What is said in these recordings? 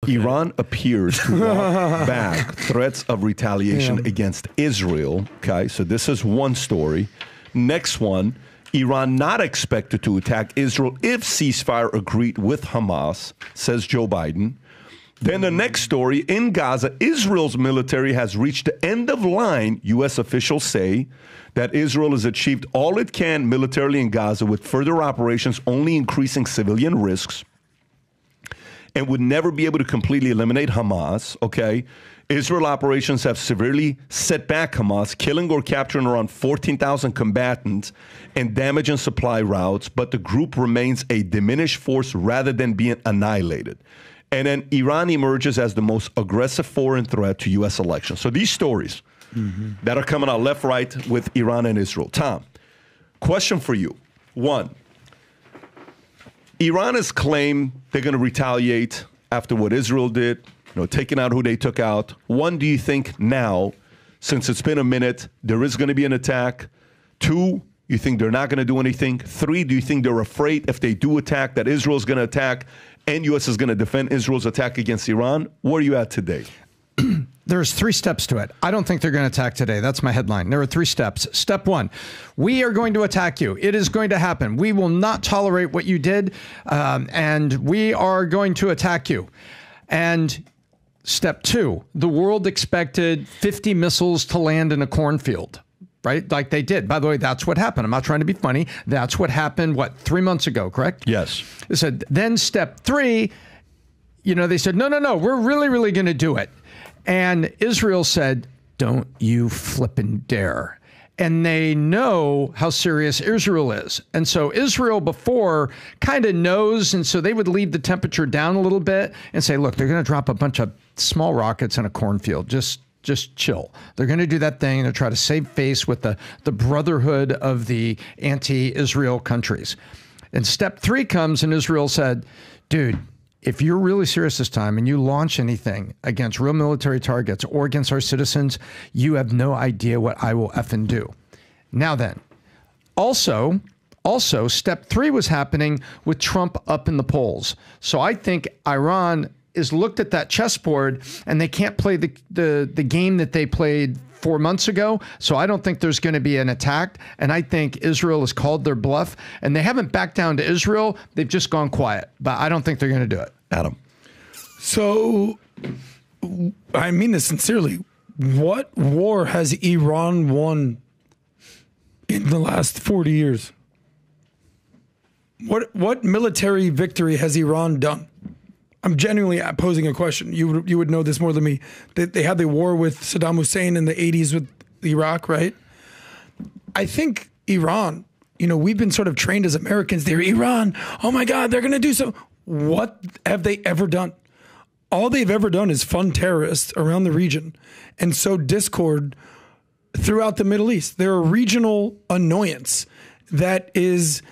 Iran appears to walk back threats of retaliation against Israel. Okay, so this is one story. Next one, Iran not expected to attack Israel if ceasefire agreed with Hamas, says Joe Biden. Then the next story, in Gaza, Israel's military has reached the end of line, U.S. officials say, that Israel has achieved all it can militarily in Gaza with further operations only increasing civilian risks and would never be able to completely eliminate Hamas, okay? Israel operations have severely set back Hamas, killing or capturing around 14,000 combatants and damaging supply routes, but the group remains a diminished force rather than being annihilated. And then Iran emerges as the most aggressive foreign threat to U.S. elections. So these stories that are coming out left, right with Iran and Israel. Tom, question for you. One, Iran has claimed they're going to retaliate after what Israel did, taking out who they took out. One, do you think now, since it's been a minute, there is going to be an attack? Two, you think they're not going to do anything? Three, do you think they're afraid if they do attack that Israel's going to attack and U.S. is going to defend Israel's attack against Iran? Where are you at today? There's 3 steps to it. I don't think they're going to attack today. That's my headline. There are 3 steps. Step 1, we are going to attack you. It is going to happen. We will not tolerate what you did, and we are going to attack you. And step 2, the world expected 50 missiles to land in a cornfield. Right? Like they did. By the way, that's what happened. I'm not trying to be funny. That's what happened, 3 months ago, correct? Yes. They said, then step 3, they said, no, we're really going to do it. And Israel said, don't you flippin' dare. And they know how serious Israel is. And so Israel before kind of knows. And so they would leave the temperature down a little bit and say, look, they're going to drop a bunch of small rockets in a cornfield. Just chill. They're going to do that thing and try to save face with the brotherhood of the anti-Israel countries. And step 3 comes and Israel said, dude, if you're really serious this time and you launch anything against real military targets or against our citizens, you have no idea what I will effing do. Now then, also, step 3 was happening with Trump up in the polls. So I think Iran is looked at that chessboard and they can't play the game that they played 4 months ago. So I don't think there's going to be an attack. And I think Israel has called their bluff and they haven't backed down to Israel. They've just gone quiet, but I don't think they're going to do it. Adam. So I mean this sincerely. What war has Iran won in the last 40 years? What military victory has Iran done? I'm genuinely posing a question. You would know this more than me. They had the war with Saddam Hussein in the 80s with Iraq, right? I think Iran, we've been sort of trained as Americans. They're Iran. Oh my God, they're going to do so. What have they ever done? All they've ever done is fund terrorists around the region and sow discord throughout the Middle East. They're a regional annoyance that has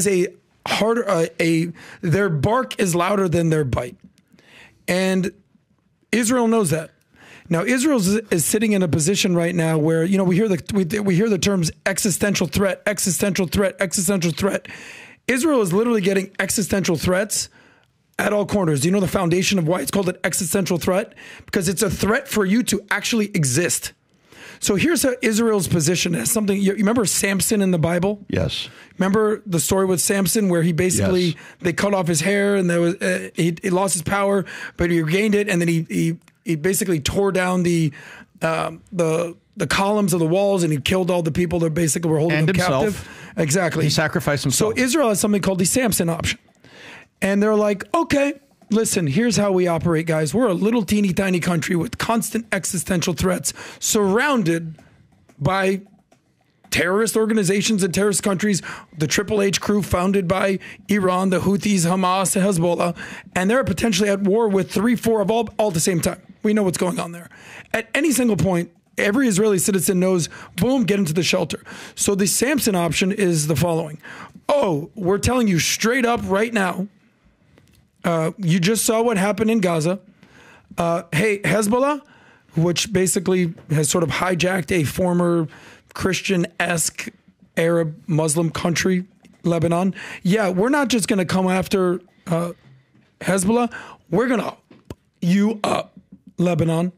a harder, their bark is louder than their bite. And Israel knows that. Now, Israel is sitting in a position right now where, we hear the terms existential threat. Israel is literally getting existential threats at all corners. Do you know the foundation of why it's called an existential threat? Because it's a threat for you to actually exist. So here's Israel's position as something. You remember Samson in the Bible? Yes. Remember the story with Samson where he basically, they cut off his hair and there was he lost his power, but he regained it. And then he basically tore down the columns of the walls and he killed all the people that basically were holding him captive. Exactly. He sacrificed himself. So Israel has something called the Samson option. And they're like, okay, listen, here's how we operate, guys. We're a little teeny tiny country with constant existential threats surrounded by terrorist organizations and terrorist countries, the Triple H crew founded by Iran, the Houthis, Hamas, Hezbollah, and they're potentially at war with 3-4 of all at the same time. We know what's going on there. At any single point, every Israeli citizen knows, boom, get into the shelter. So the Samson option is the following. Oh, we're telling you straight up right now, you just saw what happened in Gaza. Hey, Hezbollah, which basically has sort of hijacked a former Christian-esque Arab Muslim country, Lebanon. Yeah, we're not just going to come after Hezbollah. We're going to you up, Lebanon.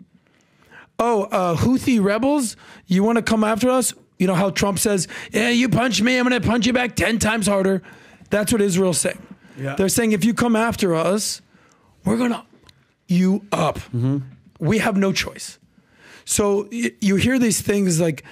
Oh, Houthi rebels, you want to come after us? You know how Trump says, yeah, you punch me, I'm going to punch you back 10 times harder. That's what Israel's saying. Yeah. They're saying, if you come after us, we're going to you up. We have no choice. So you hear these things like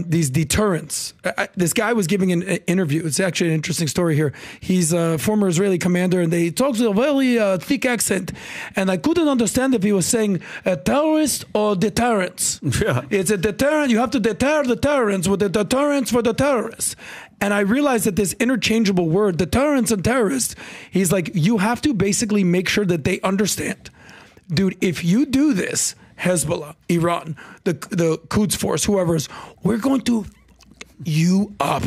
these deterrents. This guy was giving an interview. It's actually an interesting story here. He's a former Israeli commander, and he talks with a very thick accent. And I couldn't understand if he was saying a terrorist or deterrence. Yeah. It's a deterrent. You have to deter the terrorists with a deterrence for the terrorists. And I realized that this interchangeable word, deterrence and terrorist, he's like, you have to basically make sure that they understand. Dude, if you do this, Hezbollah, Iran, the Quds Force, whoever's, we're going to you up.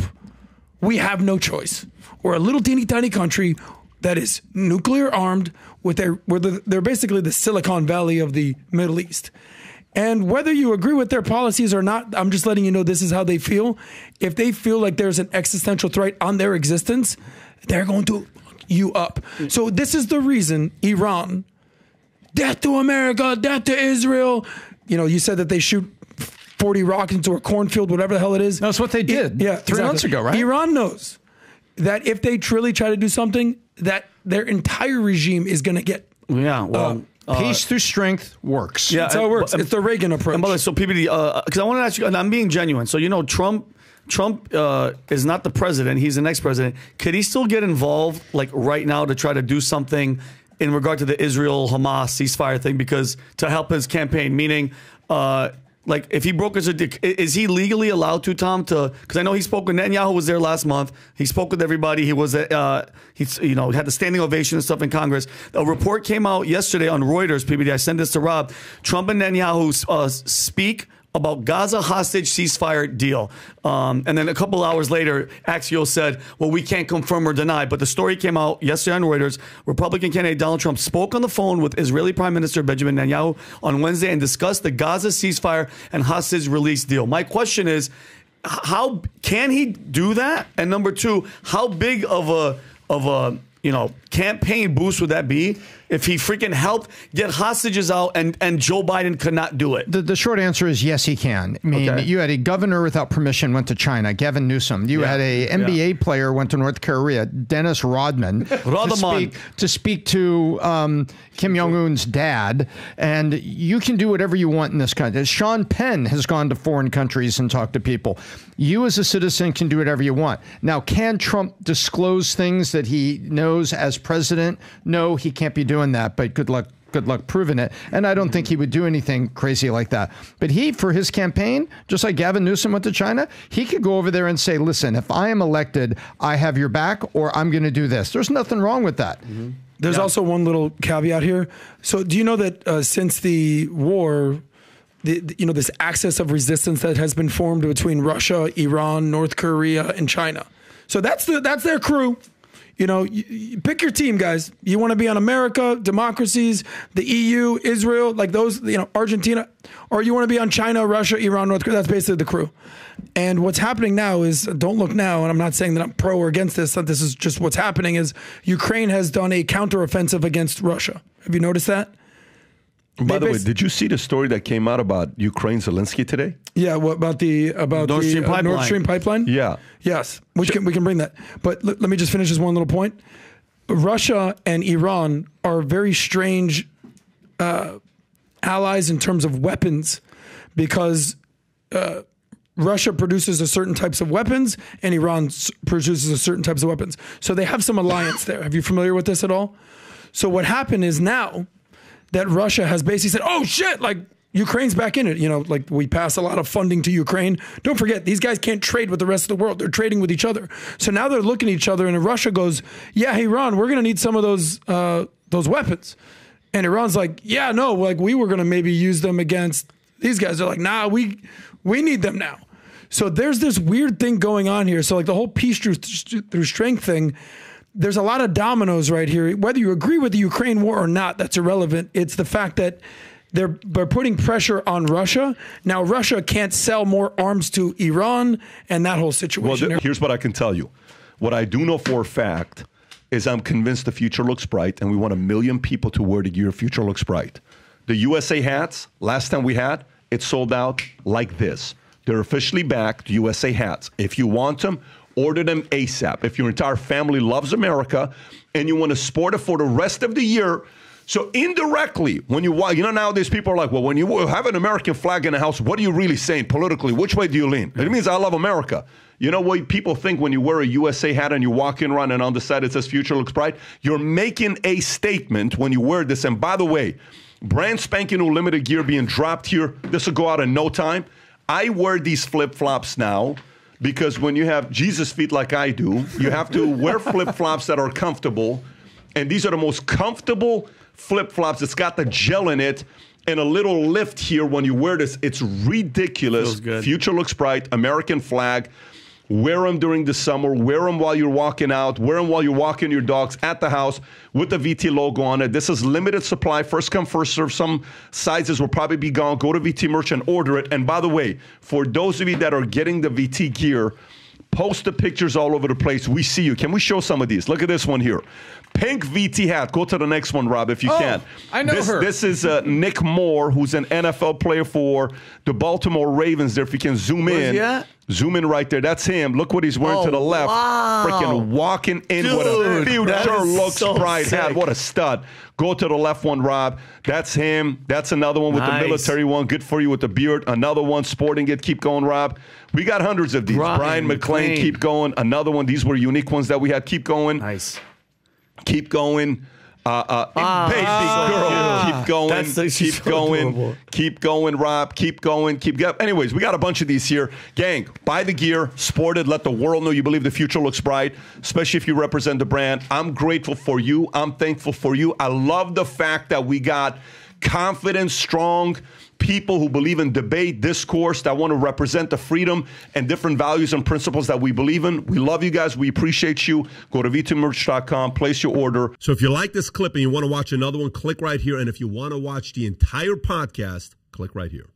We have no choice. We're a little teeny tiny country that is nuclear armed they're basically the Silicon Valley of the Middle East. And whether you agree with their policies or not, I'm just letting you know this is how they feel. If they feel like there's an existential threat on their existence, they're going to you up. So this is the reason Iran, death to America, death to Israel. You know, you said that they shoot 40 rockets into a cornfield, whatever the hell it is. That's what they did 3 months ago, right? Iran knows that if they truly try to do something, that their entire regime is going to get... Yeah, well... peace through strength works. Yeah, that's how it works. It's the Reagan approach. And by the way, so PBD, because I want to ask you, and I'm being genuine. So, you know, Trump is not the president. He's the next president. Could he still get involved, like, right now to try to do something in regard to the Israel-Hamas ceasefire thing, because to help his campaign, meaning, like, if he broke his, is he legally allowed to, Tom, because I know he spoke with Netanyahu, was there last month. He spoke with everybody. He was, he had the standing ovation and stuff in Congress. A report came out yesterday on Reuters, PBD. I sent this to Rob. Trump and Netanyahu speak about Gaza hostage ceasefire deal. And then a couple hours later, Axios said, well, we can't confirm or deny. But the story came out yesterday on Reuters. Republican candidate Donald Trump spoke on the phone with Israeli Prime Minister Benjamin Netanyahu on Wednesday and discussed the Gaza ceasefire and hostage release deal. My question is, how can he do that? And number two, how big of a campaign boost would that be if he freaking helped get hostages out and Joe Biden could not do it? The short answer is yes, he can. I mean, you had a governor without permission went to China, Gavin Newsom. You had a NBA player went to North Korea, Dennis Rodman, to speak to Kim Jong-un's dad. And you can do whatever you want in this country. Sean Penn has gone to foreign countries and talked to people. You as a citizen can do whatever you want. Now, can Trump disclose things that he knows as president? No, he can't be doing that, but good luck proving it. And I don't think he would do anything crazy like that. But he, for his campaign, just like Gavin Newsom went to China, he could go over there and say, listen, if I am elected, I have your back, or I'm going to do this. There's nothing wrong with that. Mm-hmm. There's also one little caveat here. So do you know that since the war, this axis of resistance that has been formed between Russia, Iran, North Korea, and China. So that's their crew. You know, you pick your team, guys. You want to be on America, democracies, the EU, Israel, like those, Argentina, or you want to be on China, Russia, Iran, North Korea. That's basically the crew. And what's happening now is, don't look now, and I'm not saying that I'm pro or against this. This is just what's happening is Ukraine has done a counteroffensive against Russia. Have you noticed that? By the way, did you see the story that came out about Ukraine Zelensky today? Yeah, what about the Nord Stream pipeline? Yeah. Yes, we can bring that. But let me just finish this one little point. Russia and Iran are very strange allies in terms of weapons, because Russia produces a certain types of weapons and Iran produces a certain types of weapons. So they have some alliance there. Have you familiar with this at all? So what happened is now that Russia has basically said, oh shit, like Ukraine's back in it. Like we pass a lot of funding to Ukraine. Don't forget, these guys can't trade with the rest of the world. They're trading with each other. So now they're looking at each other, and Russia goes, yeah, hey, Iran, we're going to need some of those weapons. And Iran's like, yeah, no, like we were going to maybe use them against these guys. They're like, nah, we need them now. So there's this weird thing going on here. So like the whole peace through strength thing, there's a lot of dominoes right here. Whether you agree with the Ukraine war or not, that's irrelevant. It's the fact that they're putting pressure on Russia. Now, Russia can't sell more arms to Iran and that whole situation. Well, here's what I can tell you. What I do know for a fact is I'm convinced the future looks bright, and we want 1 million people to wear the gear Future Looks Bright. The USA hats, last time we had, it sold out like this. They're officially back, the USA hats. If you want them, order them ASAP. If your entire family loves America and you want to sport it for the rest of the year, so indirectly, when you nowadays people are like, well, when you have an American flag in the house, what are you really saying politically? Which way do you lean? It means I love America. You know what people think when you wear a USA hat and you're walking around and on the side it says Future Looks Bright? You're making a statement when you wear this. And by the way, brand spanking new limited gear being dropped here. This will go out in no time. I wear these flip-flops now because when you have Jesus feet like I do, you have to wear flip-flops that are comfortable. And these are the most comfortable flip-flops. It's got the gel in it and a little lift here when you wear this. It's ridiculous. Feels good. Future Looks Bright, American flag. Wear them during the summer. Wear them while you're walking out. Wear them while you're walking your dogs at the house with the VT logo on it. This is limited supply. First come, first serve. Some sizes will probably be gone. Go to VT Merch and order it. And by the way, for those of you that are getting the VT gear, post the pictures all over the place. We see you. Can we show some of these? Look at this one here. Pink VT hat. Go to the next one, Rob, if you can. I know her. This is Nick Moore, who's an NFL player for the Baltimore Ravens there. If you can zoom in. Yeah. Zoom in right there. That's him. Look what he's wearing to the left. Wow. Freaking walking in with a Future Looks Bright hat. What a stud. Go to the left one, Rob. That's him. That's another one with the military one. Good for you with the beard. Another one sporting it. Keep going, Rob. We got hundreds of these. Brian McClain. Keep going. Another one. These were unique ones that we had. Keep going. Nice. Keep going. Baby girl, keep going, keep going, adorable. Keep going, Rob, keep going, keep going. Anyways, we got a bunch of these here. Gang, buy the gear, sport it, let the world know you believe the future looks bright, especially if you represent the brand. I'm grateful for you. I'm thankful for you. I love the fact that we got confident, strong people who believe in debate, discourse, that want to represent the freedom and different values and principles that we believe in. We love you guys. We appreciate you. Go to v2merch.com, place your order. So if you like this clip and you want to watch another one, click right here. And if you want to watch the entire podcast, click right here.